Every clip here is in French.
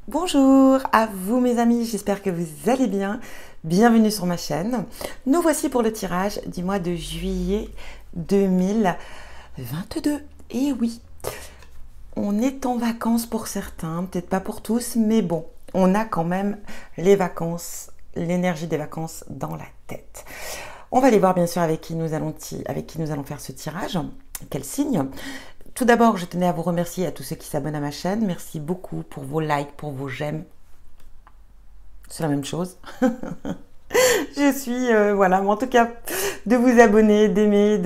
Bonjour à vous mes amis, j'espère que vous allez bien. Bienvenue sur ma chaîne. Nous voici pour le tirage du mois de juillet 2022. Et oui, on est en vacances pour certains, peut-être pas pour tous, mais bon, on a quand même les vacances, l'énergie des vacances dans la tête. On va aller voir bien sûr avec qui nous allons faire ce tirage, quel signe. Tout d'abord, je tenais à vous remercier à tous ceux qui s'abonnent à ma chaîne. Merci beaucoup pour vos likes, pour vos j'aime. C'est la même chose. Je suis, voilà, mais en tout cas, de vous abonner, d'aimer,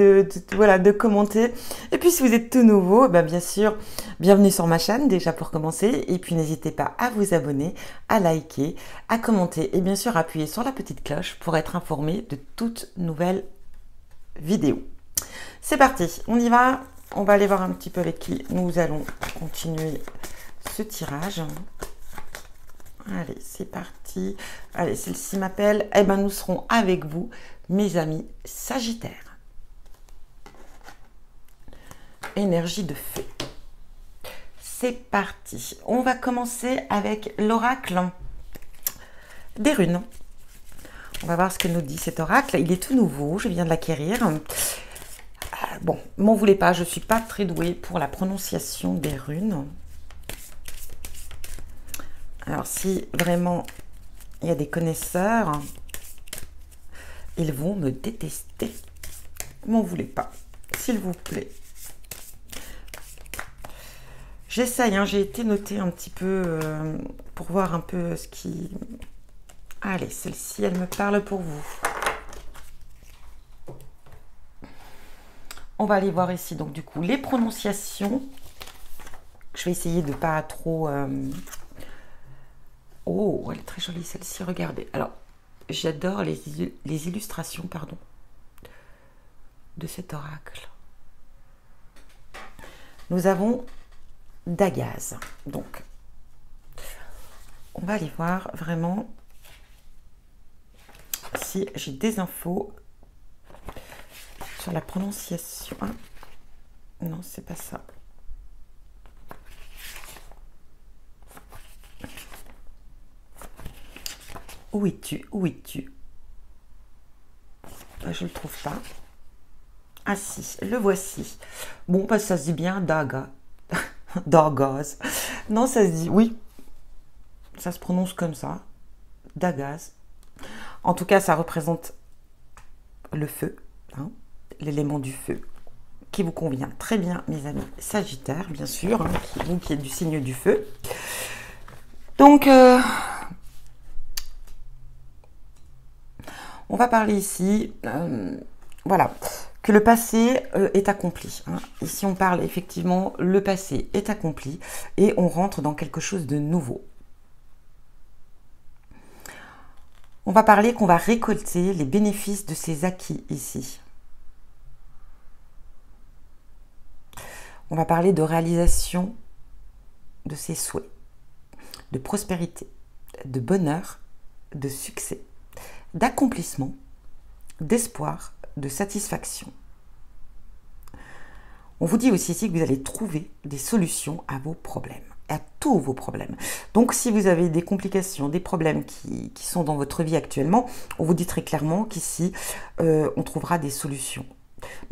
voilà, de commenter. Et puis, si vous êtes tout nouveau, ben, bien sûr, bienvenue sur ma chaîne, déjà pour commencer. Et puis, n'hésitez pas à vous abonner, à liker, à commenter et bien sûr, à appuyer sur la petite cloche pour être informé de toutes nouvelles vidéos. C'est parti, on y va. On va aller voir un petit peu avec qui nous allons continuer ce tirage. Allez, c'est parti. Allez, celle-ci m'appelle. Eh bien, nous serons avec vous, mes amis Sagittaires. Énergie de feu. C'est parti. On va commencer avec l'oracle des runes. On va voir ce que nous dit cet oracle. Il est tout nouveau, je viens de l'acquérir. Bon, m'en voulez pas, je ne suis pas très douée pour la prononciation des runes. Alors, si vraiment il y a des connaisseurs, ils vont me détester. M'en voulez pas, s'il vous plaît. J'essaye, hein, j'ai été notée un petit peu pour voir un peu ce qui... Allez, celle-ci, elle me parle pour vous. On va aller voir ici, donc du coup, les prononciations. Je vais essayer de pas trop... Oh, elle est très jolie celle-ci, regardez. Alors, j'adore les illustrations, pardon, de cet oracle. Nous avons Dagaz. Donc, on va aller voir vraiment si j'ai des infos sur la prononciation. Ah, non, c'est pas ça. Où es-tu? Où es-tu? Je ne le trouve pas. Ah si, le voici. Bon, parce que ça se dit bien Daga. Dagaz. Non, ça se dit, oui. Ça se prononce comme ça. Dagaz. En tout cas, ça représente le feu, hein, l'élément du feu, qui vous convient très bien, mes amis Sagittaires, bien sûr, hein, qui est du signe du feu. Donc, on va parler ici, voilà, que le passé est accompli. Hein. Ici, on parle effectivement, le passé est accompli et on rentre dans quelque chose de nouveau. On va parler qu'on va récolter les bénéfices de ces acquis ici. On va parler de réalisation de ses souhaits, de prospérité, de bonheur, de succès, d'accomplissement, d'espoir, de satisfaction. On vous dit aussi ici que vous allez trouver des solutions à vos problèmes, à tous vos problèmes. Donc, si vous avez des complications, des problèmes qui sont dans votre vie actuellement, on vous dit très clairement qu'ici, on trouvera des solutions.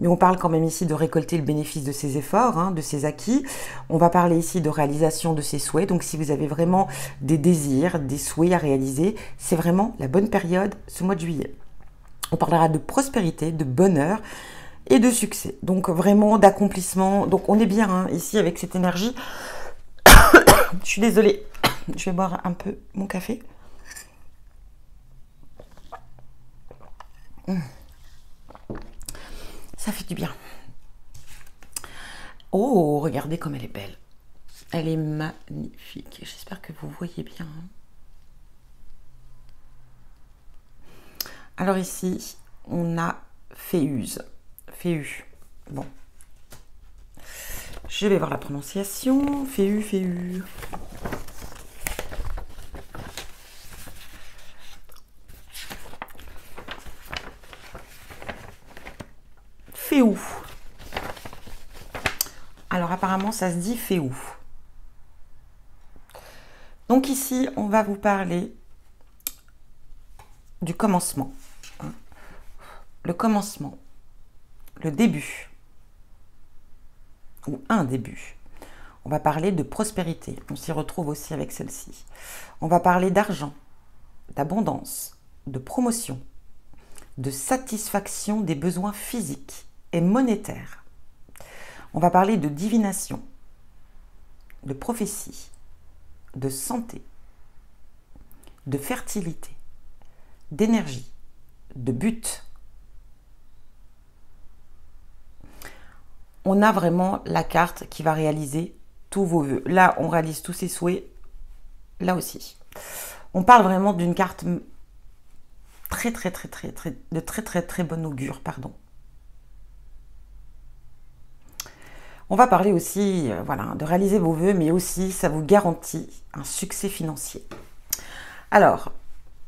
Mais on parle quand même ici de récolter le bénéfice de ses efforts, hein, de ses acquis. On va parler ici de réalisation de ses souhaits. Donc, si vous avez vraiment des désirs, des souhaits à réaliser, c'est vraiment la bonne période, ce mois de juillet. On parlera de prospérité, de bonheur et de succès. Donc, vraiment d'accomplissement. Donc, on est bien hein, ici avec cette énergie. Je suis désolée. Je vais boire un peu mon café. Ça fait du bien. Oh, regardez comme elle est belle. Elle est magnifique. J'espère que vous voyez bien. Alors ici, on a Féuse. Féu. Bon. Je vais voir la prononciation. Féu, Féu. Féou. Alors apparemment ça se dit Féou. Donc ici, on va vous parler du commencement. Le commencement, le début, ou un début. On va parler de prospérité, on s'y retrouve aussi avec celle-ci. On va parler d'argent, d'abondance, de promotion, de satisfaction des besoins physiques et monétaires. On va parler de divination, de prophétie, de santé, de fertilité, d'énergie, de but. On a vraiment la carte qui va réaliser tous vos vœux. Là, on réalise tous ses souhaits. Là aussi. On parle vraiment d'une carte de très bon augure, pardon. On va parler aussi, voilà, de réaliser vos vœux, mais aussi, ça vous garantit un succès financier. Alors,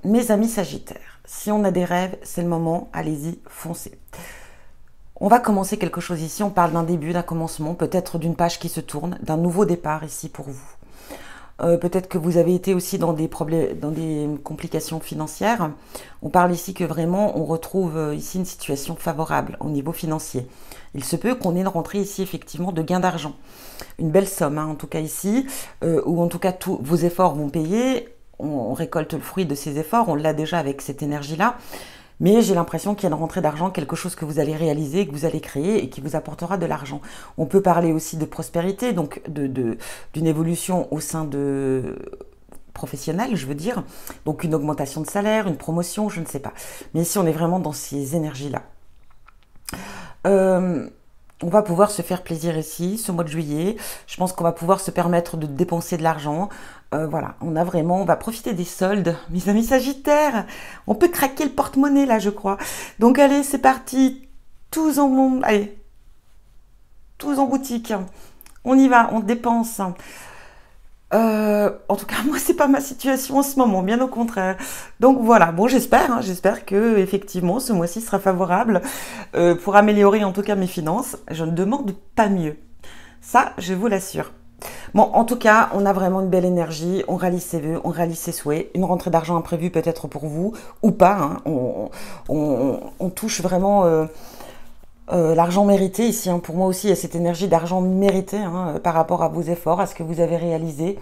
mes amis Sagittaires, si on a des rêves, c'est le moment, allez-y, foncez. On va commencer quelque chose ici, on parle d'un début, d'un commencement, peut-être d'une page qui se tourne, d'un nouveau départ ici pour vous. Peut-être que vous avez été aussi dans des problèmes, dans des complications financières. On parle ici que vraiment on retrouve ici une situation favorable au niveau financier. Il se peut qu'on ait une rentrée ici effectivement de gain d'argent. Une belle somme hein, en tout cas ici, ou en tout cas tous vos efforts vont payer. On récolte le fruit de ces efforts, on l'a déjà avec cette énergie-là. Mais j'ai l'impression qu'il y a une rentrée d'argent, quelque chose que vous allez réaliser, que vous allez créer et qui vous apportera de l'argent. On peut parler aussi de prospérité, donc d'une évolution au sein de professionnel, je veux dire. Donc une augmentation de salaire, une promotion, je ne sais pas. Mais ici, on est vraiment dans ces énergies-là. On va pouvoir se faire plaisir ici, ce mois de juillet. Je pense qu'on va pouvoir se permettre de dépenser de l'argent. Voilà, on va profiter des soldes. Mes amis Sagittaires, on peut craquer le porte-monnaie là, je crois. Donc allez, c'est parti. Tous en boutique. On y va, on dépense. En tout cas, moi, c'est pas ma situation en ce moment, bien au contraire. Donc voilà, bon, j'espère que effectivement, ce mois-ci sera favorable pour améliorer en tout cas mes finances. Je ne demande pas mieux. Ça, je vous l'assure. Bon, en tout cas, on a vraiment une belle énergie. On réalise ses vœux, on réalise ses souhaits. Une rentrée d'argent imprévue peut-être pour vous ou pas. Hein. On touche vraiment l'argent mérité ici, hein, pour moi aussi, il y a cette énergie d'argent mérité hein, par rapport à vos efforts, à ce que vous avez réalisé.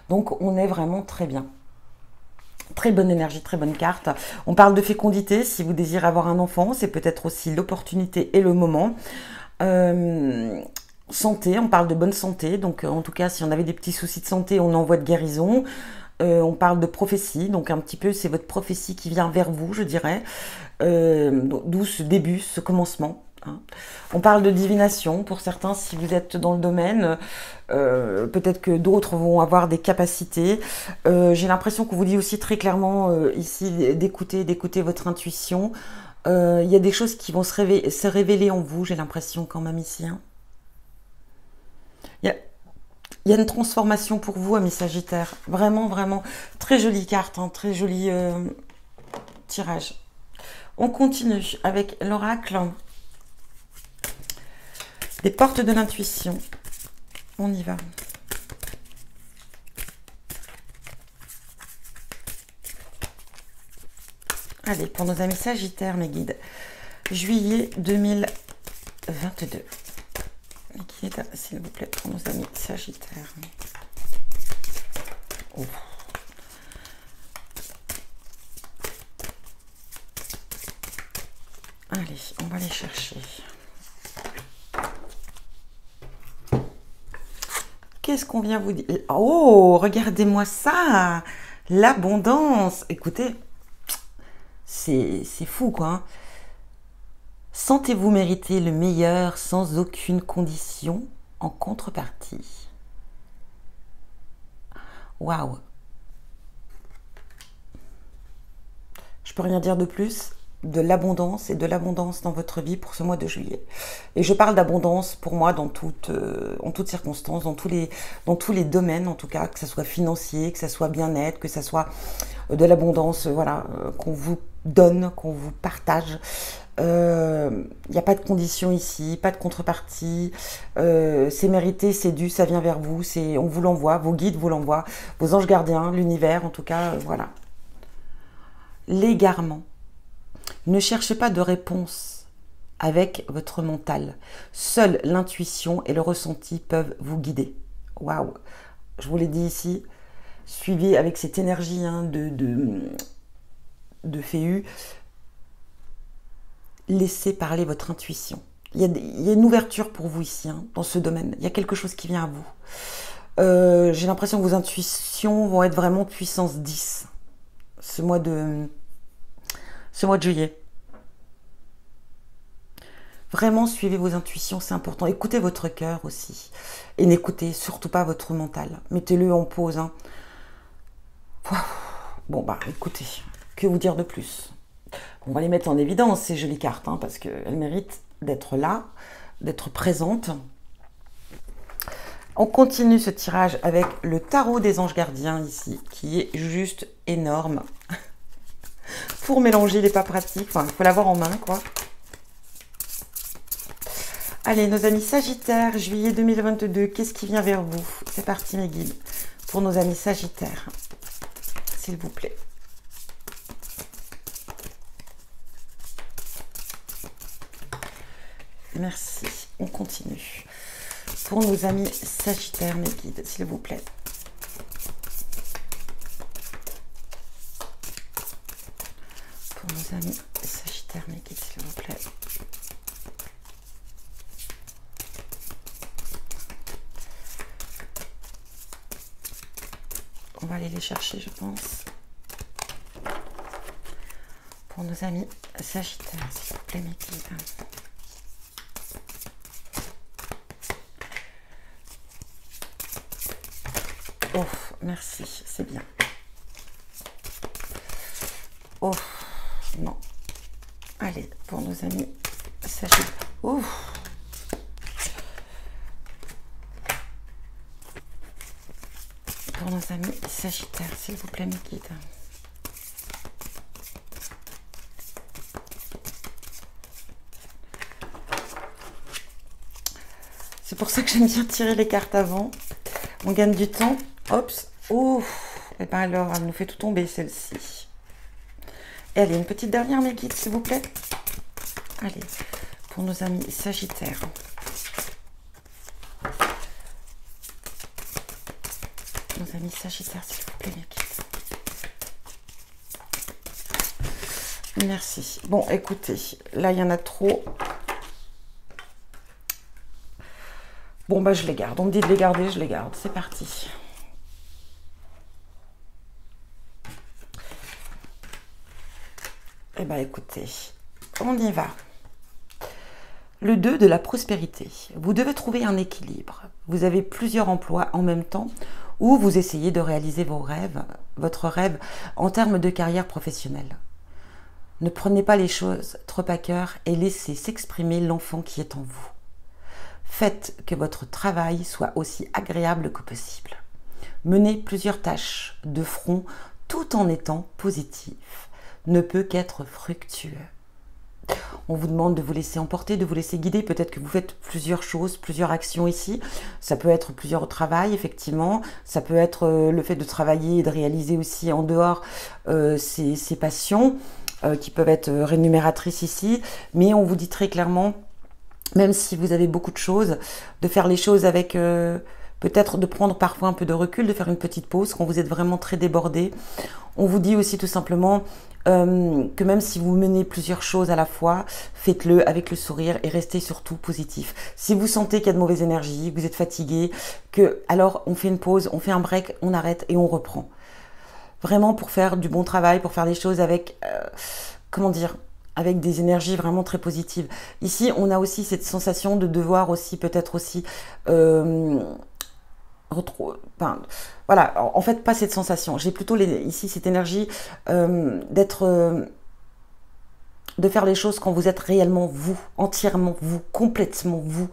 Donc, on est vraiment très bien. Très bonne énergie, très bonne carte. On parle de fécondité, si vous désirez avoir un enfant, c'est peut-être aussi l'opportunité et le moment. Santé, on parle de bonne santé. Donc, en tout cas, si on avait des petits soucis de santé, on envoie de guérison. On parle de prophétie, donc un petit peu, c'est votre prophétie qui vient vers vous, je dirais. D'où ce début, ce commencement. Hein. On parle de divination pour certains si vous êtes dans le domaine, peut-être que d'autres vont avoir des capacités. J'ai l'impression qu'on vous dit aussi très clairement ici d'écouter votre intuition. Il y a des choses qui vont se révéler en vous, j'ai l'impression quand même ici. Hein. Il y a une transformation pour vous, amis Sagittaires. Vraiment, vraiment. Très jolie carte, hein, très joli tirage. On continue avec l'oracle des portes de l'intuition. On y va. Allez, pour nos amis Sagittaires, mes guides. Juillet 2022. Mes guides, s'il vous plaît, pour nos amis Sagittaires. Oh. Allez, on va les chercher. Qu'est-ce qu'on vient vous dire? Oh, regardez-moi ça! L'abondance! Écoutez, c'est fou, quoi. Hein. Sentez-vous mériter le meilleur sans aucune condition en contrepartie. Waouh! Je peux rien dire de plus. De l'abondance et de l'abondance dans votre vie pour ce mois de juillet. Et je parle d'abondance pour moi en toutes circonstances, dans tous les domaines en tout cas, que ce soit financier, que ce soit bien-être, que ce soit de l'abondance, voilà, qu'on vous donne, qu'on vous partage. Il n'y a pas de condition ici, pas de contrepartie. C'est mérité, c'est dû, ça vient vers vous. On vous l'envoie, vos guides vous l'envoient, vos anges gardiens, l'univers, en tout cas, voilà. L'égarement. Ne cherchez pas de réponse avec votre mental. Seule l'intuition et le ressenti peuvent vous guider. Waouh! Je vous l'ai dit ici, suivez avec cette énergie hein, de Féu. Laissez parler votre intuition. Il y a une ouverture pour vous ici, hein, dans ce domaine. Il y a quelque chose qui vient à vous. J'ai l'impression que vos intuitions vont être vraiment puissance 10 ce mois de juillet. Vraiment, suivez vos intuitions, c'est important. Écoutez votre cœur aussi. Et n'écoutez surtout pas votre mental. Mettez-le en pause. Hein. Bon, bah, écoutez, que vous dire de plus? On va les mettre en évidence, ces jolies cartes, hein, parce qu'elles méritent d'être là, d'être présentes. On continue ce tirage avec le tarot des anges gardiens ici, qui est juste énorme. Pour mélanger, il n'est pas pratique. Enfin, il faut l'avoir en main, quoi. Allez, nos amis Sagittaires, juillet 2022, qu'est-ce qui vient vers vous? C'est parti, mes guides. Pour nos amis Sagittaires, s'il vous plaît. Merci. On continue. Pour nos amis Sagittaires, mes guides, s'il vous plaît. Pour nos amis Sagittaires, mes guides, s'il vous plaît. On va aller les chercher, je pense. Pour nos amis Sagittaires, s'il vous plaît, mes guides. Oh, merci, c'est bien. Oh, non. Allez, pour nos amis Sagittaires. Oh. Pour nos amis Sagittaires, s'il vous plaît, mes guides. C'est pour ça que j'aime bien tirer les cartes avant. On gagne du temps. Oups. Ouf. Et bien alors, elle nous fait tout tomber, celle-ci. Et allez, une petite dernière, mes guides, s'il vous plaît. Allez, pour nos amis Sagittaires. Nos amis Sagittaires, s'il vous plaît, mes guides. Merci. Bon, écoutez, là, il y en a trop. Bon, bah, je les garde. On me dit de les garder, je les garde. C'est parti. Eh bien, écoutez, on y va. Le 2 de la prospérité. Vous devez trouver un équilibre. Vous avez plusieurs emplois en même temps ou vous essayez de réaliser vos rêves, votre rêve en termes de carrière professionnelle. Ne prenez pas les choses trop à cœur et laissez s'exprimer l'enfant qui est en vous. Faites que votre travail soit aussi agréable que possible. Menez plusieurs tâches de front tout en étant positif. Ne peut qu'être fructueux. On vous demande de vous laisser emporter, de vous laisser guider. Peut-être que vous faites plusieurs choses, plusieurs actions ici. Ça peut être plusieurs au travail, effectivement. Ça peut être le fait de travailler et de réaliser aussi en dehors ses passions qui peuvent être rémunératrices ici. Mais on vous dit très clairement, même si vous avez beaucoup de choses, de faire les choses avec... peut-être de prendre parfois un peu de recul, de faire une petite pause quand vous êtes vraiment très débordé. On vous dit aussi tout simplement que même si vous menez plusieurs choses à la fois, faites-le avec le sourire et restez surtout positif. Si vous sentez qu'il y a de mauvaises énergies, que vous êtes fatigué, alors on fait une pause, on fait un break, on arrête et on reprend. Vraiment pour faire du bon travail, pour faire les choses avec, comment dire, avec des énergies vraiment très positives. Ici, on a aussi cette sensation de devoir aussi, peut-être aussi... voilà, en fait, pas cette sensation. J'ai plutôt ici cette énergie d'être de faire les choses quand vous êtes réellement vous, entièrement vous, complètement vous,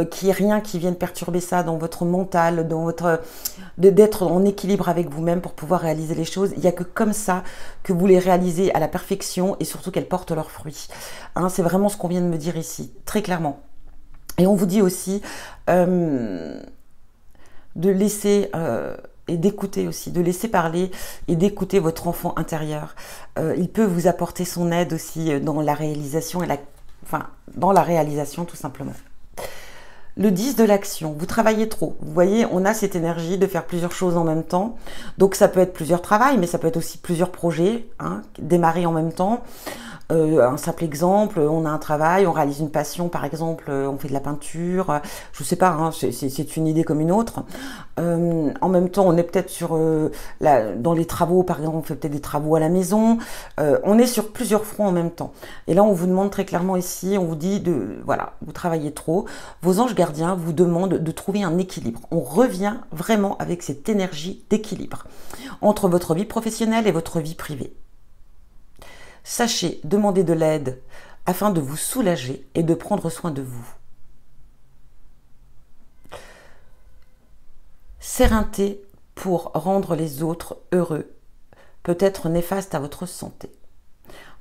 qu'il n'y ait rien qui vienne perturber ça dans votre mental, dans votre d'être en équilibre avec vous-même pour pouvoir réaliser les choses. Il n'y a que comme ça que vous les réalisez à la perfection et surtout qu'elles portent leurs fruits. Hein, c'est vraiment ce qu'on vient de me dire ici, très clairement. Et on vous dit aussi de laisser... et d'écouter aussi, de laisser parler et d'écouter votre enfant intérieur. Il peut vous apporter son aide aussi dans la réalisation et dans la réalisation tout simplement. Le 10 de l'action, vous travaillez trop. Vous voyez, on a cette énergie de faire plusieurs choses en même temps. Donc ça peut être plusieurs travails, mais ça peut être aussi plusieurs projets, hein, démarrer en même temps. Un simple exemple, on a un travail, on réalise une passion, par exemple, on fait de la peinture, je sais pas, hein, c'est une idée comme une autre. En même temps, on est peut-être dans les travaux, par exemple, on fait peut-être des travaux à la maison. On est sur plusieurs fronts en même temps. Et là, on vous demande très clairement ici, on vous dit voilà, vous travaillez trop. Vos anges gardiens vous demandent de trouver un équilibre. On revient vraiment avec cette énergie d'équilibre entre votre vie professionnelle et votre vie privée. Sachez demander de l'aide afin de vous soulager et de prendre soin de vous. Sérénité pour rendre les autres heureux peut être néfaste à votre santé.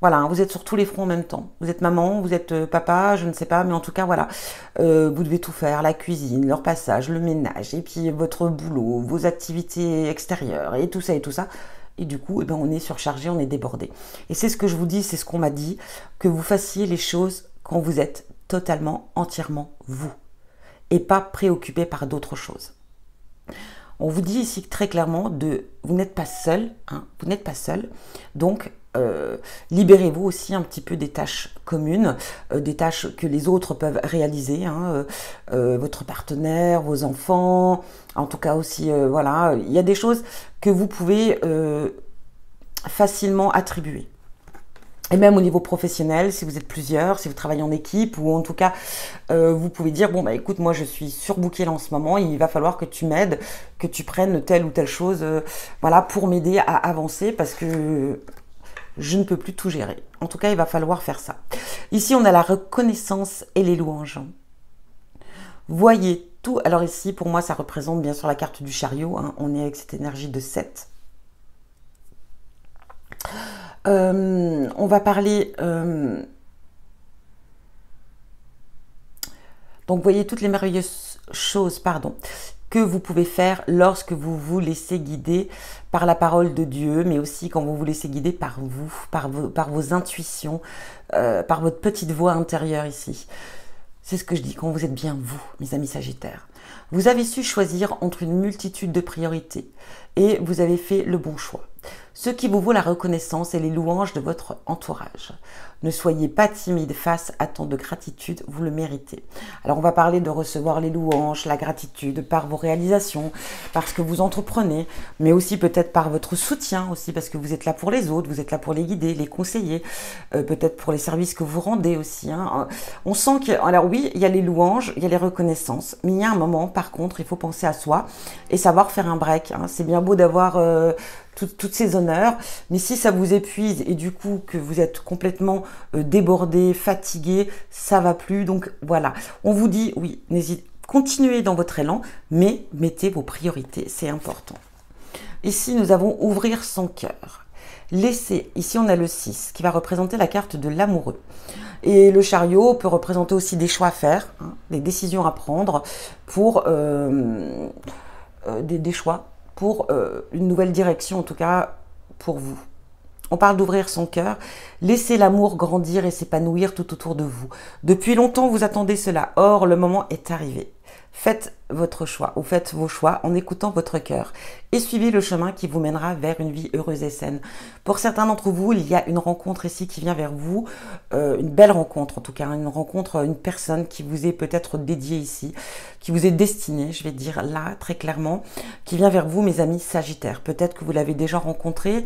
Voilà, vous êtes sur tous les fronts en même temps. Vous êtes maman, vous êtes papa, je ne sais pas, mais en tout cas, voilà. Vous devez tout faire, la cuisine, leur passage, le ménage, et puis votre boulot, vos activités extérieures, et tout ça, et tout ça. Et du coup, on est surchargé, on est débordé. Et c'est ce que je vous dis, c'est ce qu'on m'a dit, que vous fassiez les choses quand vous êtes totalement, entièrement vous, et pas préoccupé par d'autres choses. On vous dit ici très clairement vous n'êtes pas seul, hein, vous n'êtes pas seul, donc libérez-vous aussi un petit peu des tâches communes, des tâches que les autres peuvent réaliser, hein, votre partenaire, vos enfants, en tout cas aussi, voilà, il y a des choses que vous pouvez facilement attribuer. Et même au niveau professionnel, si vous êtes plusieurs, si vous travaillez en équipe, ou en tout cas, vous pouvez dire, bon, écoute, moi je suis surbookée là en ce moment, il va falloir que tu m'aides, que tu prennes telle ou telle chose, voilà, pour m'aider à avancer, parce que je ne peux plus tout gérer. En tout cas, il va falloir faire ça. Ici, on a la reconnaissance et les louanges. Voyez tout. Alors ici, pour moi, ça représente bien sûr la carte du chariot. Hein. On est avec cette énergie de 7. On va parler... donc, voyez toutes les merveilleuses choses, que vous pouvez faire lorsque vous vous laissez guider par la parole de Dieu, mais aussi quand vous vous laissez guider par vous, par vos intuitions, par votre petite voix intérieure ici. C'est ce que je dis, quand vous êtes bien vous, mes amis Sagittaires. Vous avez su choisir entre une multitude de priorités et vous avez fait le bon choix. Ce qui vous vaut la reconnaissance et les louanges de votre entourage. Ne soyez pas timide face à tant de gratitude, vous le méritez. Alors on va parler de recevoir les louanges, la gratitude par vos réalisations, parce que vous entreprenez, mais aussi peut-être par votre soutien aussi, parce que vous êtes là pour les autres, vous êtes là pour les guider, les conseiller, peut-être pour les services que vous rendez aussi. Hein. On sent que, alors oui, il y a les louanges, il y a les reconnaissances, mais il y a un moment, par contre, il faut penser à soi et savoir faire un break. Hein. C'est bien beau d'avoir... toutes ces honneurs, mais si ça vous épuise et du coup que vous êtes complètement débordé, fatigué, ça va plus. Donc voilà, on vous dit oui, continuez dans votre élan, mais mettez vos priorités, c'est important. Ici, nous avons ouvrir son cœur. Laissez, ici on a le 6 qui va représenter la carte de l'amoureux. Et le chariot peut représenter aussi des choix à faire, hein, des décisions à prendre pour des choix pour une nouvelle direction, en tout cas pour vous. On parle d'ouvrir son cœur, laissez l'amour grandir et s'épanouir tout autour de vous. Depuis longtemps, vous attendez cela. Or, le moment est arrivé. Faites votre choix ou faites vos choix en écoutant votre cœur et suivez le chemin qui vous mènera vers une vie heureuse et saine. Pour certains d'entre vous, il y a une rencontre ici qui vient vers vous, une belle rencontre en tout cas, une rencontre, une personne qui vous est peut-être dédiée ici, qui vous est destinée, je vais dire là très clairement, qui vient vers vous mes amis Sagittaires. Peut-être que vous l'avez déjà rencontré,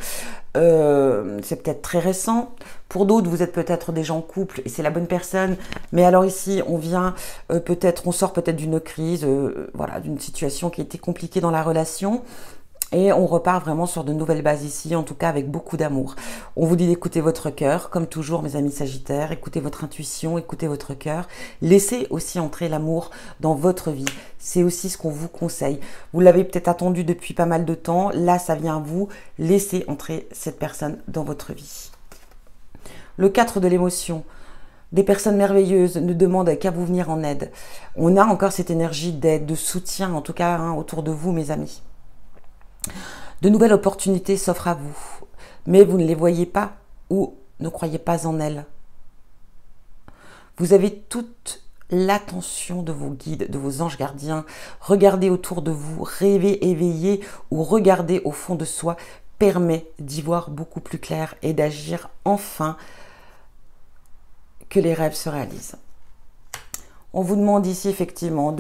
c'est peut-être très récent. Pour d'autres, vous êtes peut-être déjà en couple et c'est la bonne personne. Mais alors ici, on vient on sort peut-être d'une crise, voilà, d'une situation qui était compliquée dans la relation. Et on repart vraiment sur de nouvelles bases ici, en tout cas avec beaucoup d'amour. On vous dit d'écouter votre cœur, comme toujours mes amis Sagittaires, écoutez votre intuition, écoutez votre cœur. Laissez aussi entrer l'amour dans votre vie. C'est aussi ce qu'on vous conseille. Vous l'avez peut-être attendu depuis pas mal de temps, là ça vient à vous. Laissez entrer cette personne dans votre vie. Le 4 de l'émotion. Des personnes merveilleuses ne demandent qu'à vous venir en aide. On a encore cette énergie d'aide, de soutien, en tout cas hein, autour de vous mes amis. De nouvelles opportunités s'offrent à vous, mais vous ne les voyez pas ou ne croyez pas en elles. Vous avez toute l'attention de vos guides, de vos anges gardiens. Regardez autour de vous, rêvez, éveillez ou regardez au fond de soi permet d'y voir beaucoup plus clair et d'agir enfin que les rêves se réalisent. On vous demande ici effectivement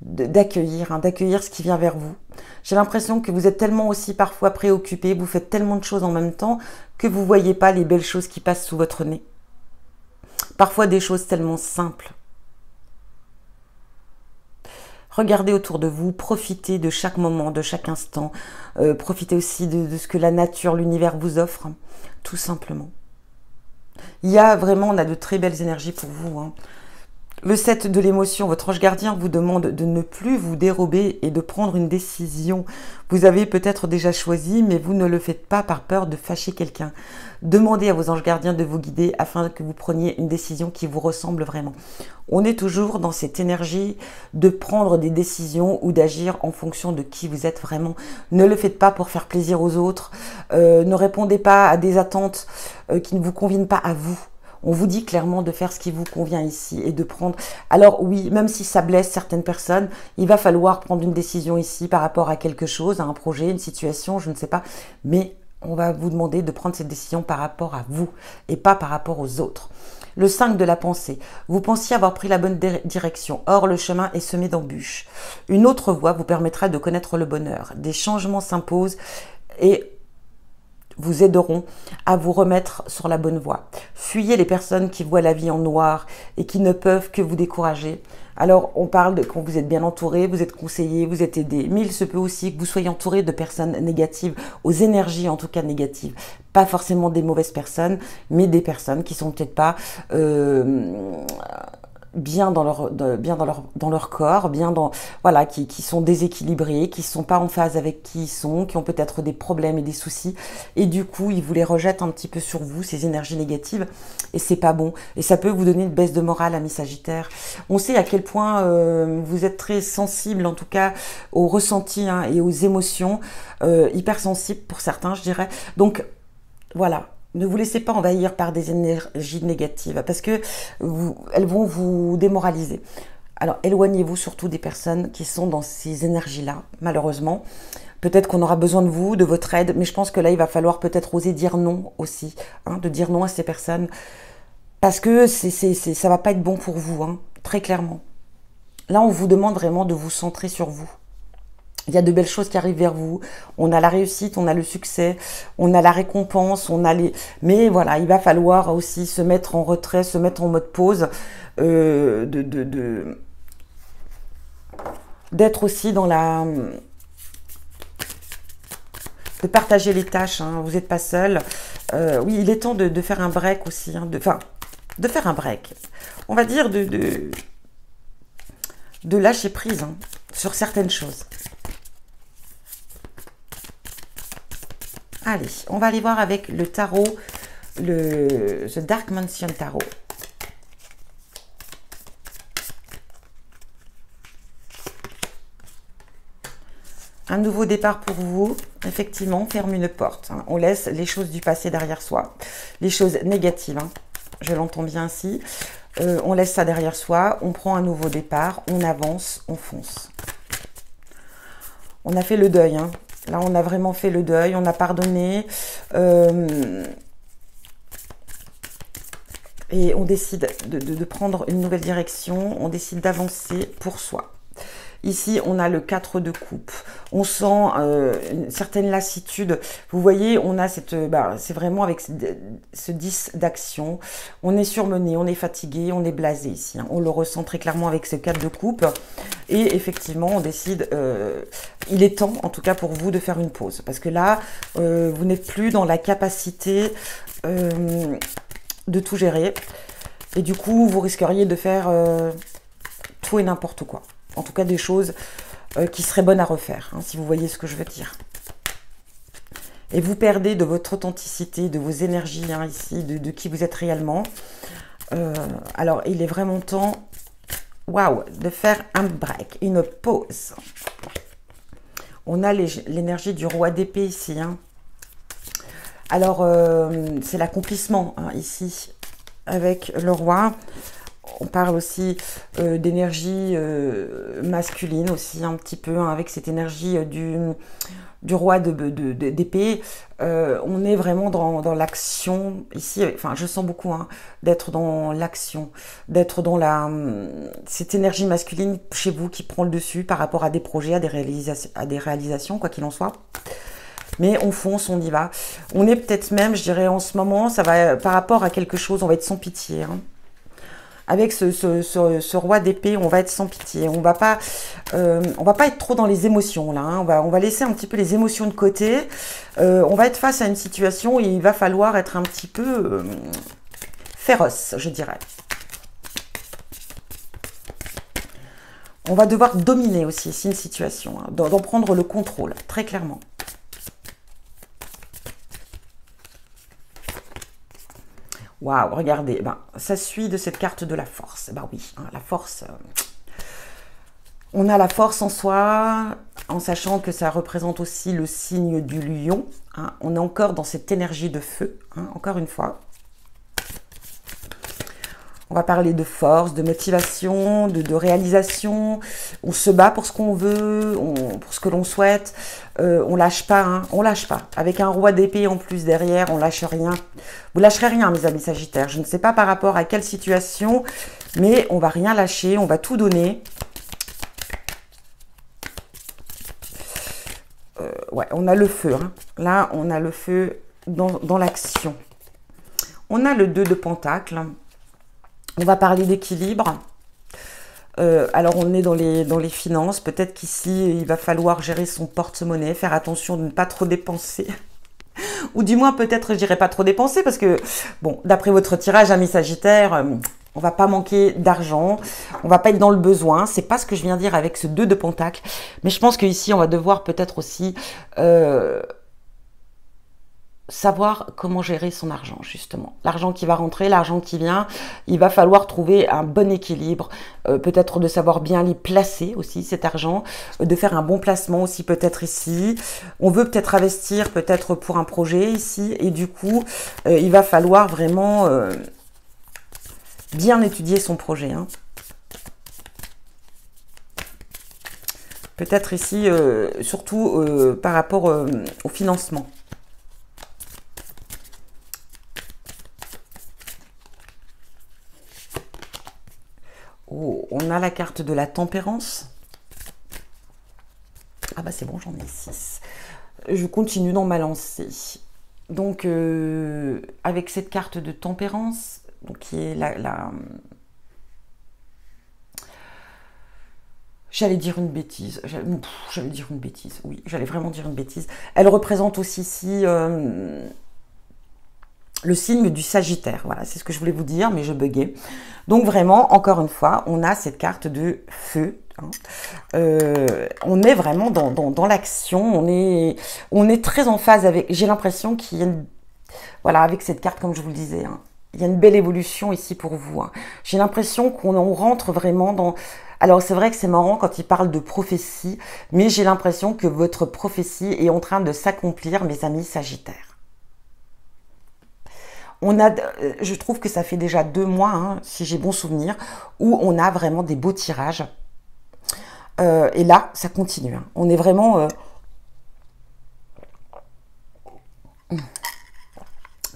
d'accueillir ce qui vient vers vous. J'ai l'impression que vous êtes tellement aussi parfois préoccupés, vous faites tellement de choses en même temps que vous ne voyez pas les belles choses qui passent sous votre nez. Parfois des choses tellement simples. Regardez autour de vous, profitez de chaque moment, de chaque instant. Profitez aussi de ce que la nature, l'univers vous offre, tout simplement. Il y a vraiment, on a de très belles énergies pour vous, hein. Le 7 de l'émotion, votre ange gardien vous demande de ne plus vous dérober et de prendre une décision. Vous avez peut-être déjà choisi, mais vous ne le faites pas par peur de fâcher quelqu'un. Demandez à vos anges gardiens de vous guider afin que vous preniez une décision qui vous ressemble vraiment. On est toujours dans cette énergie de prendre des décisions ou d'agir en fonction de qui vous êtes vraiment. Ne le faites pas pour faire plaisir aux autres. Ne répondez pas à des attentes qui ne vous conviennent pas à vous. On vous dit clairement de faire ce qui vous convient ici et de prendre... Alors oui, même si ça blesse certaines personnes, il va falloir prendre une décision ici par rapport à quelque chose, à un projet, une situation, je ne sais pas. Mais on va vous demander de prendre cette décision par rapport à vous et pas par rapport aux autres. Le 5 de la pensée. Vous pensiez avoir pris la bonne direction. Or, le chemin est semé d'embûches. Une autre voie vous permettra de connaître le bonheur. Des changements s'imposent et vous aideront à vous remettre sur la bonne voie. Fuyez les personnes qui voient la vie en noir et qui ne peuvent que vous décourager. Alors, on parle de quand vous êtes bien entouré, vous êtes conseillé, vous êtes aidé. Mais il se peut aussi que vous soyez entouré de personnes négatives, aux énergies en tout cas négatives. Pas forcément des mauvaises personnes, mais des personnes qui sont peut-être pas... bien dans leur corps, bien dans voilà, qui sont déséquilibrés, qui sont pas en phase avec qui ils sont, qui ont peut-être des problèmes et des soucis, et du coup ils vous les rejettent un petit peu sur vous, ces énergies négatives, et c'est pas bon, et ça peut vous donner une baisse de morale, amis Sagittaires. On sait à quel point vous êtes très sensible, en tout cas aux ressentis hein, et aux émotions, hypersensibles pour certains, je dirais. Donc voilà. Ne vous laissez pas envahir par des énergies négatives parce que elles vont vous démoraliser. Alors, éloignez-vous surtout des personnes qui sont dans ces énergies-là, malheureusement. Peut-être qu'on aura besoin de vous, de votre aide, mais je pense que là, il va falloir peut-être oser dire non aussi, hein, de dire non à ces personnes parce que ça va pas être bon pour vous, hein, très clairement. Là, on vous demande vraiment de vous centrer sur vous. Il y a de belles choses qui arrivent vers vous. On a la réussite, on a le succès, on a la récompense, on a les... Mais voilà, il va falloir aussi se mettre en retrait, se mettre en mode pause, d'être aussi dans la... de partager les tâches, hein. Vous n'êtes pas seul. Oui, il est temps de faire un break aussi, hein. De faire un break. On va dire de lâcher prise hein, sur certaines choses. Allez, on va aller voir avec le tarot, The Dark Mansion Tarot. Un nouveau départ pour vous, effectivement, on ferme une porte. Hein. On laisse les choses du passé derrière soi, les choses négatives, hein. Je l'entends bien ici. On laisse ça derrière soi, on prend un nouveau départ, on avance, on fonce. On a fait le deuil, hein. Là, on a vraiment fait le deuil, on a pardonné. Et on décide de prendre une nouvelle direction, on décide d'avancer pour soi. Ici, on a le 4 de coupe. On sent une certaine lassitude. Vous voyez, on a cette... c'est vraiment avec ce 10 d'action. On est surmené, on est fatigué, on est blasé ici. Hein. On le ressent très clairement avec ce 4 de coupe. Et effectivement, on décide... il est temps, en tout cas pour vous, de faire une pause. Parce que là, vous n'êtes plus dans la capacité de tout gérer. Et du coup, vous risqueriez de faire tout et n'importe quoi. En tout cas, des choses qui seraient bonnes à refaire, hein, si vous voyez ce que je veux dire. Et vous perdez de votre authenticité, de vos énergies, hein, ici, de qui vous êtes réellement. Alors, il est vraiment temps, waouh, de faire un break, une pause. On a l'énergie du roi d'épée ici. Hein. Alors, c'est l'accomplissement, hein, ici, avec le roi. On parle aussi d'énergie masculine aussi un petit peu, hein, avec cette énergie du roi d'épée. On est vraiment dans l'action ici. Enfin, je sens beaucoup hein, d'être dans l'action, d'être dans cette énergie masculine chez vous qui prend le dessus par rapport à des projets, à des réalisations, quoi qu'il en soit. Mais on fonce, on y va. On est peut-être même, je dirais en ce moment, ça va par rapport à quelque chose, on va être sans pitié. Hein. Avec ce roi d'épée, on va être sans pitié. On va pas être trop dans les émotions là. Hein. On va laisser un petit peu les émotions de côté. On va être face à une situation où il va falloir être un petit peu féroce, je dirais. On va devoir dominer aussi, c'est une situation, hein, d'en prendre le contrôle, très clairement. Waouh, regardez, ça suit de cette carte de la force. Oui, hein, la force. On a la force en soi, en sachant que ça représente aussi le signe du lion. Hein. On est encore dans cette énergie de feu, hein, encore une fois. On va parler de force, de motivation, de réalisation. On se bat pour ce qu'on veut, pour ce que l'on souhaite. On lâche pas, hein, on lâche pas. Avec un roi d'épée en plus derrière, on lâche rien. Vous lâcherez rien, mes amis Sagittaires. Je ne sais pas par rapport à quelle situation, mais on va rien lâcher, on va tout donner. Ouais, on a le feu. Hein. Là, on a le feu dans l'action. On a le 2 de Pentacle. On va parler d'équilibre. Alors, on est dans les finances. Peut-être qu'ici, il va falloir gérer son porte-monnaie, faire attention de ne pas trop dépenser. Ou du moins, peut-être, je dirais pas trop dépenser parce que, bon, d'après votre tirage, amis Sagittaires, on va pas manquer d'argent. On va pas être dans le besoin. C'est pas ce que je viens de dire avec ce 2 de Pentacle. Mais je pense qu'ici, on va devoir peut-être aussi... savoir comment gérer son argent, justement. L'argent qui va rentrer, l'argent qui vient, il va falloir trouver un bon équilibre, peut-être de savoir bien l'y placer aussi, cet argent, de faire un bon placement aussi peut-être ici. On veut peut-être investir peut-être pour un projet ici, et du coup, il va falloir vraiment bien étudier son projet. Hein. Peut-être ici, surtout par rapport au financement. Oh, on a la carte de la tempérance. Ah c'est bon, j'en ai 6. Je continue dans ma lancée. Donc, avec cette carte de tempérance, donc qui est J'allais dire une bêtise. J'allais dire une bêtise, oui. J'allais vraiment dire une bêtise. Elle représente aussi ici... le signe du Sagittaire, voilà, c'est ce que je voulais vous dire, mais je buguais. Donc vraiment, encore une fois, on a cette carte de feu. Hein. On est vraiment dans l'action, on est très en phase avec, j'ai l'impression qu'il y a voilà, avec cette carte, comme je vous le disais, hein, il y a une belle évolution ici pour vous. Hein. J'ai l'impression qu'on rentre vraiment dans... Alors c'est vrai que c'est marrant quand il parle de prophétie, mais j'ai l'impression que votre prophétie est en train de s'accomplir, mes amis Sagittaires. Je trouve que ça fait déjà 2 mois, hein, si j'ai bon souvenir, où on a vraiment des beaux tirages. Et là, ça continue. Hein. On est vraiment...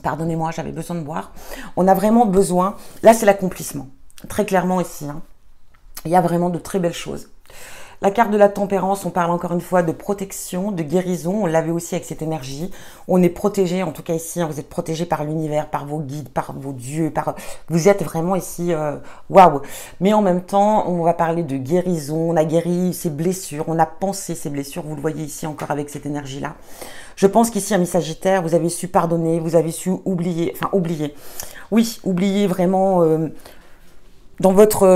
Pardonnez-moi, j'avais besoin de boire. On a vraiment besoin... Là, c'est l'accomplissement. Très clairement ici. Hein. Il y a vraiment de très belles choses. La carte de la tempérance, on parle encore une fois de protection, de guérison. On l'avait aussi avec cette énergie. On est protégé, en tout cas ici, hein, vous êtes protégé par l'univers, par vos guides, par vos dieux. Vous êtes vraiment ici, waouh. Mais en même temps, on va parler de guérison. On a guéri ses blessures, on a pensé ses blessures. Vous le voyez ici encore avec cette énergie-là. Je pense qu'ici, amis Sagittaires, vous avez su pardonner, vous avez su oublier, enfin oublier. Oui, oublier vraiment dans votre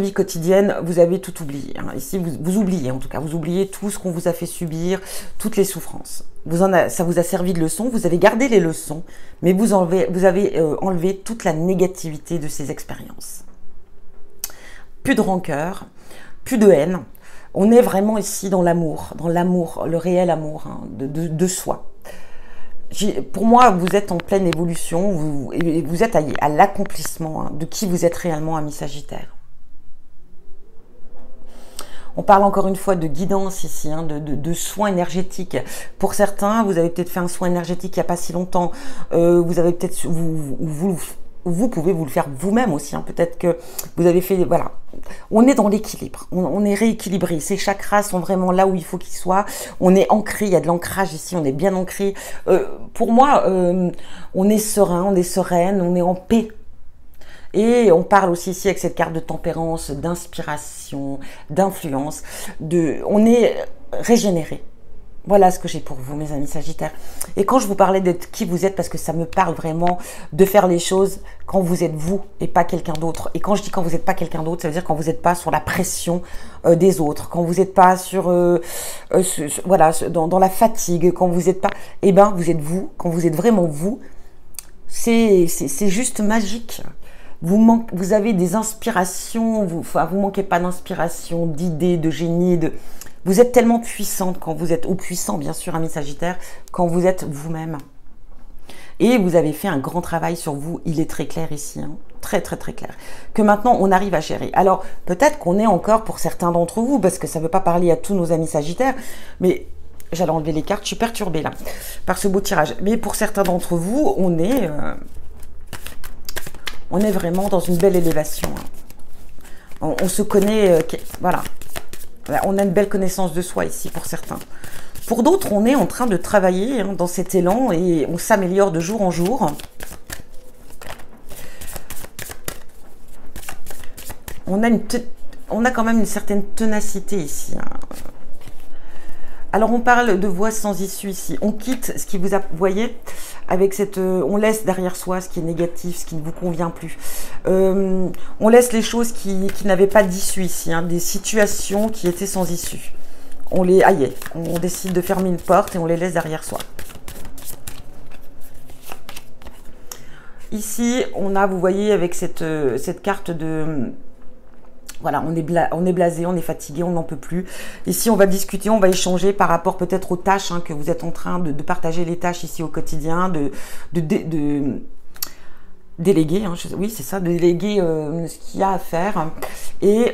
vie quotidienne, vous avez tout oublié. Hein. Ici, vous oubliez, en tout cas, vous oubliez tout ce qu'on vous a fait subir, toutes les souffrances. Ça vous a servi de leçon, vous avez gardé les leçons, mais vous avez enlevé toute la négativité de ces expériences. Plus de rancœur, plus de haine. On est vraiment ici dans l'amour, le réel amour hein, de soi. Pour moi, vous êtes en pleine évolution, vous êtes à l'accomplissement hein, de qui vous êtes réellement, ami Sagittaire. On parle encore une fois de guidance ici, hein, de soins énergétiques. Pour certains, vous avez peut-être fait un soin énergétique il n'y a pas si longtemps. Vous avez peut-être, vous pouvez vous le faire vous-même aussi. Hein. Peut-être que vous avez fait, voilà. On est dans l'équilibre, on est rééquilibré. Ces chakras sont vraiment là où il faut qu'ils soient. On est ancré, il y a de l'ancrage ici, on est bien ancré. Pour moi, on est serein, on est sereine, on est en paix. Et on parle aussi ici avec cette carte de tempérance, d'inspiration, d'influence, on est régénéré. Voilà ce que j'ai pour vous, mes amis Sagittaires. Et quand je vous parlais d'être qui vous êtes, parce que ça me parle vraiment de faire les choses quand vous êtes vous et pas quelqu'un d'autre. Et quand je dis quand vous n'êtes pas quelqu'un d'autre, ça veut dire quand vous n'êtes pas sur la pression des autres, quand vous n'êtes pas voilà, dans la fatigue, quand vous n'êtes pas... Eh bien, vous êtes vous, quand vous êtes vraiment vous, c'est juste magique. Vous avez des inspirations, vous manquez pas d'inspiration, d'idées, de génie, vous êtes tellement puissante quand vous êtes, ou puissant bien sûr, ami Sagittaire, quand vous êtes vous-même. Et vous avez fait un grand travail sur vous, il est très clair ici, hein, très très très clair, que maintenant on arrive à gérer. Alors peut-être qu'on est encore pour certains d'entre vous, parce que ça ne veut pas parler à tous nos amis Sagittaires, mais j'allais enlever les cartes, je suis perturbée là, par ce beau tirage. Mais pour certains d'entre vous, on est vraiment dans une belle élévation. Hein. On se connaît, voilà. On a une belle connaissance de soi ici pour certains. Pour d'autres, on est en train de travailler hein, dans cet élan et on s'améliore de jour en jour. On a quand même une certaine ténacité ici. Hein. Alors, on parle de voie sans issue ici. On quitte ce qui vous a... Vous voyez, avec cette... on laisse derrière soi ce qui est négatif, ce qui ne vous convient plus. On laisse les choses qui n'avaient pas d'issue ici, hein, des situations qui étaient sans issue. On décide de fermer une porte et on les laisse derrière soi. Ici, on a, vous voyez, avec cette carte de... Voilà, on est blasé, on est fatigué, on n'en peut plus. Ici, on va discuter, on va échanger par rapport peut-être aux tâches hein, que vous êtes en train de partager les tâches ici au quotidien, de déléguer, hein, oui c'est ça, de déléguer ce qu'il y a à faire. Et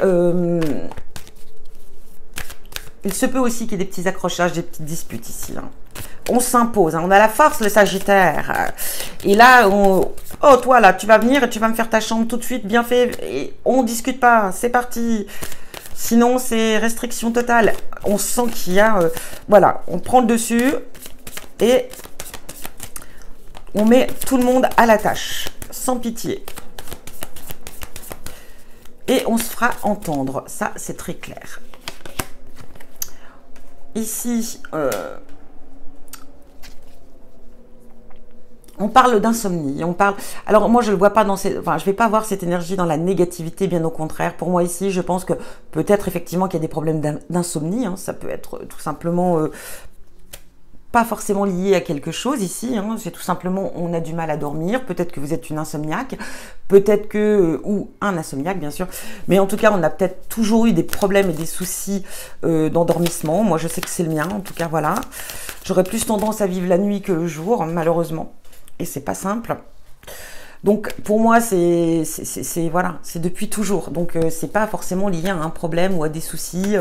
il se peut aussi qu'il y ait des petits accrochages, des petites disputes ici. Hein. On s'impose, hein, on a la force, le Sagittaire. Et là, oh toi là, tu vas venir et tu vas me faire ta chambre tout de suite, bien fait. Et on ne discute pas, c'est parti. Sinon, c'est restriction totale. On sent qu'il y a, voilà, on prend le dessus et on met tout le monde à la tâche, sans pitié. Et on se fera entendre, ça c'est très clair. Ici, on parle d'insomnie, on parle... Alors moi je ne le vois pas dans ces... Enfin, je ne vais pas voir cette énergie dans la négativité, bien au contraire. Pour moi ici, je pense que peut-être effectivement qu'il y a des problèmes d'insomnie. Hein. Ça peut être tout simplement... pas forcément lié à quelque chose ici, hein. C'est tout simplement on a du mal à dormir, peut-être que vous êtes une insomniaque, peut-être que, ou un insomniaque bien sûr, mais en tout cas on a peut-être toujours eu des problèmes et des soucis d'endormissement. Moi je sais que c'est le mien, en tout cas voilà, j'aurais plus tendance à vivre la nuit que le jour malheureusement, et c'est pas simple. Donc pour moi c'est voilà, c'est depuis toujours, donc c'est pas forcément lié à un problème ou à des soucis.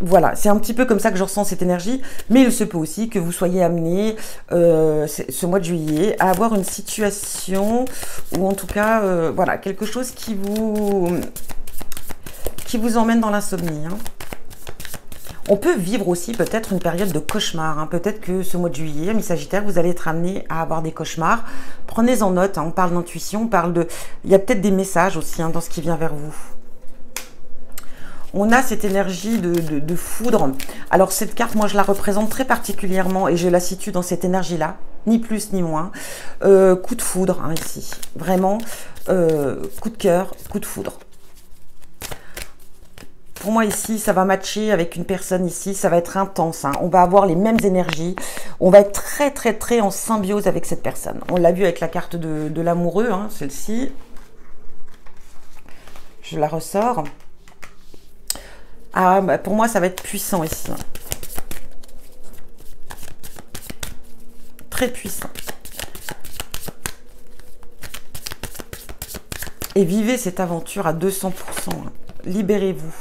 Voilà, c'est un petit peu comme ça que je ressens cette énergie, mais il se peut aussi que vous soyez amené ce mois de juillet à avoir une situation ou en tout cas, voilà, quelque chose qui qui vous emmène dans l'insomnie. Hein. On peut vivre aussi peut-être une période de cauchemar. Hein. Peut-être que ce mois de juillet, amis Sagittaires, vous allez être amené à avoir des cauchemars. Prenez en note, hein. On parle d'intuition, on parle de... Il y a peut-être des messages aussi, hein, dans ce qui vient vers vous. On a cette énergie de foudre. Alors cette carte, moi je la représente très particulièrement et je la situe dans cette énergie-là, ni plus ni moins. Coup de foudre, hein, ici. Vraiment, coup de cœur, coup de foudre. Pour moi ici, ça va matcher avec une personne ici, ça va être intense. Hein. On va avoir les mêmes énergies. On va être très en symbiose avec cette personne. On l'a vu avec la carte de l'amoureux, hein, celle-ci. Je la ressors. Ah, bah pour moi, ça va être puissant ici. Très puissant. Et vivez cette aventure à 200%. Hein. Libérez-vous.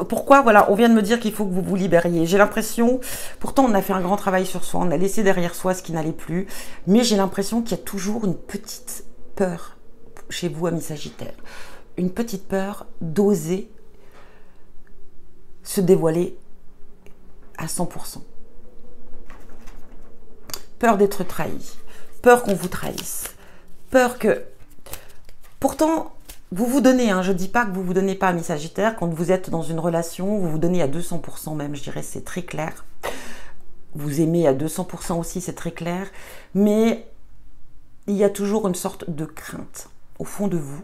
Pourquoi? Voilà, on vient de me dire qu'il faut que vous vous libériez. J'ai l'impression, pourtant on a fait un grand travail sur soi, on a laissé derrière soi ce qui n'allait plus, mais j'ai l'impression qu'il y a toujours une petite peur chez vous, amis Sagittaires. Une petite peur d'oser se dévoiler à 100%. Peur d'être trahi, peur qu'on vous trahisse, peur que... Pourtant, vous vous donnez, hein, je ne dis pas que vous ne vous donnez pas, amis Sagittaires, quand vous êtes dans une relation, vous vous donnez à 200% même, je dirais, c'est très clair. Vous aimez à 200% aussi, c'est très clair, mais il y a toujours une sorte de crainte au fond de vous.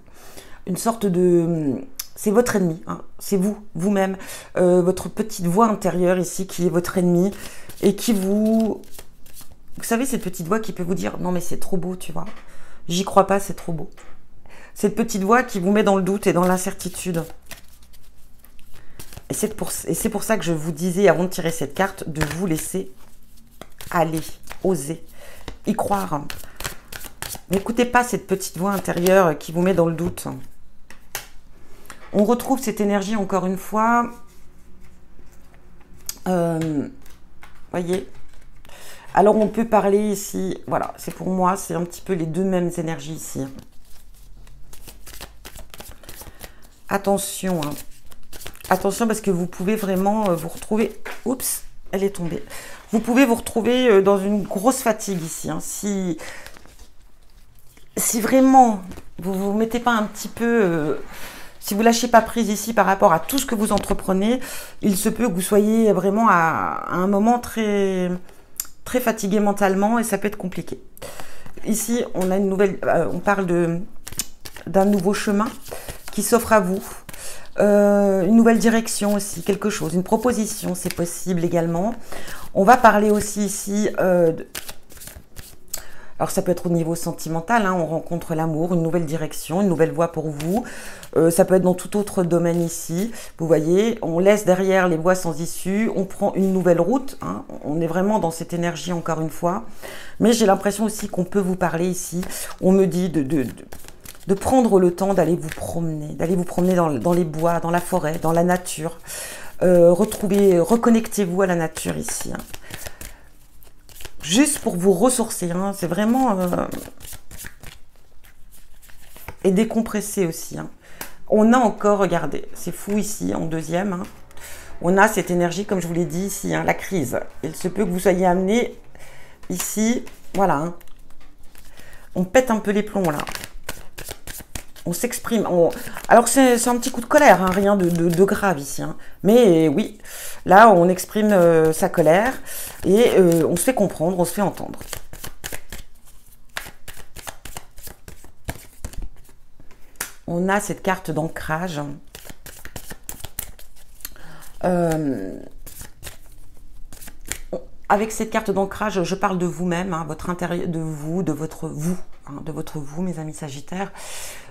Une sorte de... C'est votre ennemi, hein. C'est vous, vous-même, votre petite voix intérieure ici qui est votre ennemi et qui vous... Vous savez, cette petite voix qui peut vous dire « Non mais c'est trop beau, tu vois. J'y crois pas, c'est trop beau. » Cette petite voix qui vous met dans le doute et dans l'incertitude. Et c'est pour ça que je vous disais, avant de tirer cette carte, de vous laisser aller, oser, y croire. N'écoutez pas cette petite voix intérieure qui vous met dans le doute. On retrouve cette énergie encore une fois. Voyez. Alors on peut parler ici, voilà, c'est pour moi, c'est un petit peu les deux mêmes énergies ici. Attention, hein. Attention parce que vous pouvez vraiment vous retrouver... Oups, elle est tombée. Vous pouvez vous retrouver dans une grosse fatigue ici. Hein. Si vraiment vous ne vous mettez pas un petit peu... si vous lâchez pas prise ici par rapport à tout ce que vous entreprenez, il se peut que vous soyez vraiment à un moment très fatigué mentalement et ça peut être compliqué. Ici, on a une nouvelle... on parle d'un nouveau chemin qui s'offre à vous. Une nouvelle direction aussi, quelque chose, une proposition, c'est possible également. On va parler aussi ici... alors ça peut être au niveau sentimental, hein, on rencontre l'amour, une nouvelle direction, une nouvelle voie pour vous. Ça peut être dans tout autre domaine ici. Vous voyez, on laisse derrière les voies sans issue, on prend une nouvelle route. Hein, on est vraiment dans cette énergie encore une fois. Mais j'ai l'impression aussi qu'on peut vous parler ici. On me dit de prendre le temps d'aller vous promener dans les bois, dans la forêt, dans la nature. Reconnectez-vous à la nature ici. Hein. Juste pour vous ressourcer, hein, c'est vraiment... et décompresser aussi. Hein. On a encore, regardez, c'est fou ici, en deuxième. Hein. On a cette énergie, comme je vous l'ai dit ici, hein, la crise. Il se peut que vous soyez amené ici, voilà. Hein. On pète un peu les plombs, là. On s'exprime. Alors, c'est un petit coup de colère, hein, rien de grave ici. Hein. Mais oui, là, on exprime sa colère et on se fait comprendre, on se fait entendre. On a cette carte d'ancrage. Avec cette carte d'ancrage, je parle de vous-même, hein, votre intérieur, de vous, de votre vous, mes amis Sagittaires.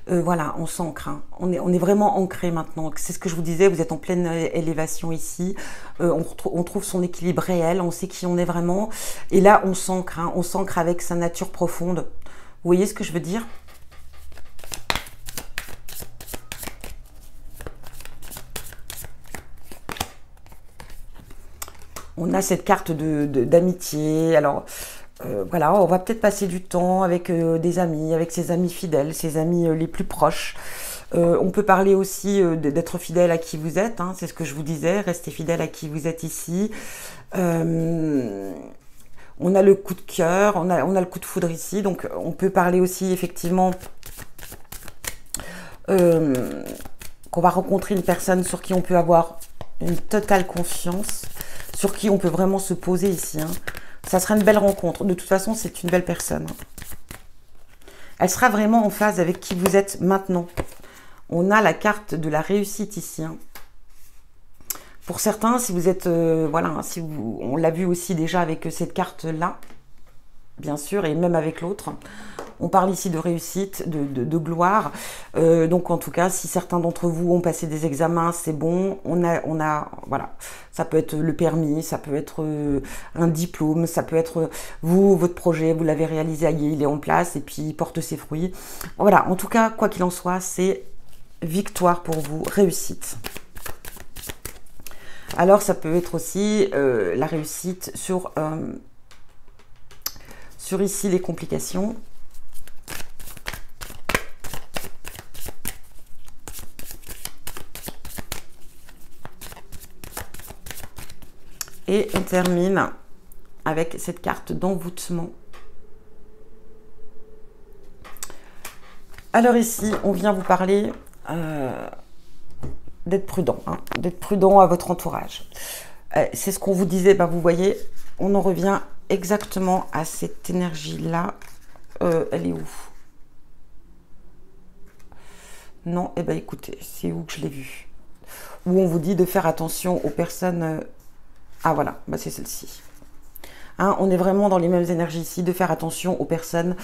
Voilà, on s'ancre, hein. On est vraiment ancré maintenant. C'est ce que je vous disais, vous êtes en pleine élévation ici. On trouve son équilibre réel, on sait qui on est vraiment. Et là, on s'ancre, hein, on s'ancre avec sa nature profonde. Vous voyez ce que je veux dire ? On a cette carte d'amitié. Alors, voilà, on va peut-être passer du temps avec des amis, avec ses amis fidèles, ses amis les plus proches. On peut parler aussi d'être fidèle à qui vous êtes, hein, c'est ce que je vous disais, restez fidèle à qui vous êtes ici. On a le coup de cœur, on a le coup de foudre ici, donc on peut parler aussi effectivement qu'on va rencontrer une personne sur qui on peut avoir une totale confiance, sur qui on peut vraiment se poser ici. Hein. Ça sera une belle rencontre. De toute façon, c'est une belle personne. Elle sera vraiment en phase avec qui vous êtes maintenant. On a la carte de la réussite ici. Hein. Pour certains, si vous êtes, voilà, si vous, on l'a vu aussi déjà avec cette carte-là, bien sûr, et même avec l'autre. On parle ici de réussite, de gloire. Donc en tout cas, si certains d'entre vous ont passé des examens, c'est bon. On a, voilà, ça peut être le permis, ça peut être un diplôme, ça peut être vous, votre projet, vous l'avez réalisé, il est en place et puis il porte ses fruits. Voilà, en tout cas, quoi qu'il en soit, c'est victoire pour vous, réussite. Alors ça peut être aussi la réussite sur ici les complications. Et on termine avec cette carte d'envoûtement. Alors ici, on vient vous parler d'être prudent, hein, d'être prudent à votre entourage. C'est ce qu'on vous disait, bah, vous voyez, on en revient exactement à cette énergie-là. Elle est où? Non, eh bien écoutez, c'est où que je l'ai vu? Où on vous dit de faire attention aux personnes... Ah voilà, bah, c'est celle-ci. Hein, on est vraiment dans les mêmes énergies ici, de faire attention aux personnes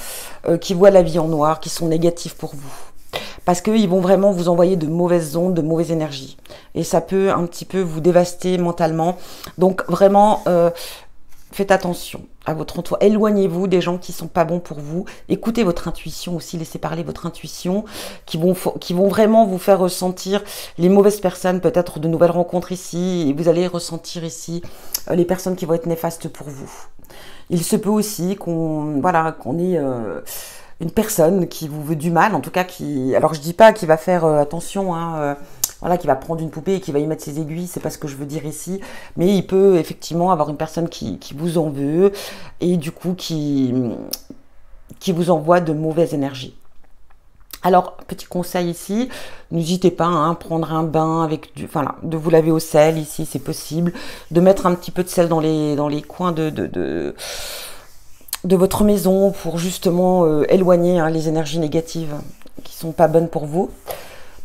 qui voient la vie en noir, qui sont négatives pour vous. Parce qu'ils vont vraiment vous envoyer de mauvaises ondes, de mauvaises énergies. Et ça peut un petit peu vous dévaster mentalement. Donc vraiment, faites attention à votre entourage. Éloignez-vous des gens qui ne sont pas bons pour vous. Écoutez votre intuition aussi, laissez parler votre intuition, qui vont vraiment vous faire ressentir les mauvaises personnes, peut-être de nouvelles rencontres ici. Et vous allez ressentir ici les personnes qui vont être néfastes pour vous. Il se peut aussi qu'on ait... une personne qui vous veut du mal, en tout cas qui... Alors je dis pas qu'il va faire attention, hein, voilà, qui va prendre une poupée et qui va y mettre ses aiguilles, c'est pas ce que je veux dire ici, mais il peut effectivement avoir une personne qui vous en veut et du coup qui vous envoie de mauvaises énergies. Alors, petit conseil ici, n'hésitez pas à prendre un bain avec de vous laver au sel ici, c'est possible, de mettre un petit peu de sel dans les coins de votre maison pour justement éloigner les énergies négatives qui sont pas bonnes pour vous.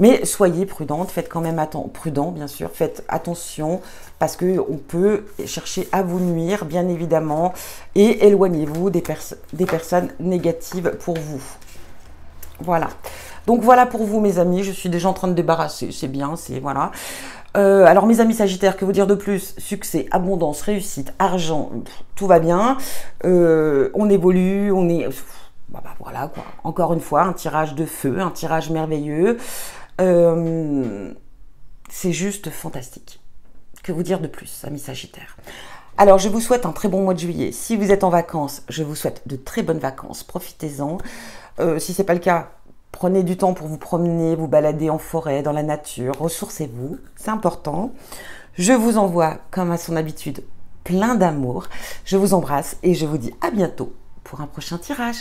Mais soyez prudente, faites quand même prudent bien sûr, faites attention parce que on peut chercher à vous nuire bien évidemment et éloignez-vous des personnes négatives pour vous. Voilà. Donc voilà pour vous mes amis, je suis déjà en train de débarrasser, c'est bien, c'est voilà. Alors mes amis Sagittaires, que vous dire de plus? Succès, abondance, réussite, argent, tout va bien. On évolue, on est... voilà quoi. Encore une fois, un tirage de feu, un tirage merveilleux. C'est juste fantastique. Que vous dire de plus, amis Sagittaires? Alors, je vous souhaite un très bon mois de juillet. Si vous êtes en vacances, je vous souhaite de très bonnes vacances. Profitez-en. Si ce n'est pas le cas, prenez du temps pour vous promener, vous balader en forêt, dans la nature. Ressourcez-vous, c'est important. Je vous envoie, comme à son habitude, plein d'amour. Je vous embrasse et je vous dis à bientôt pour un prochain tirage.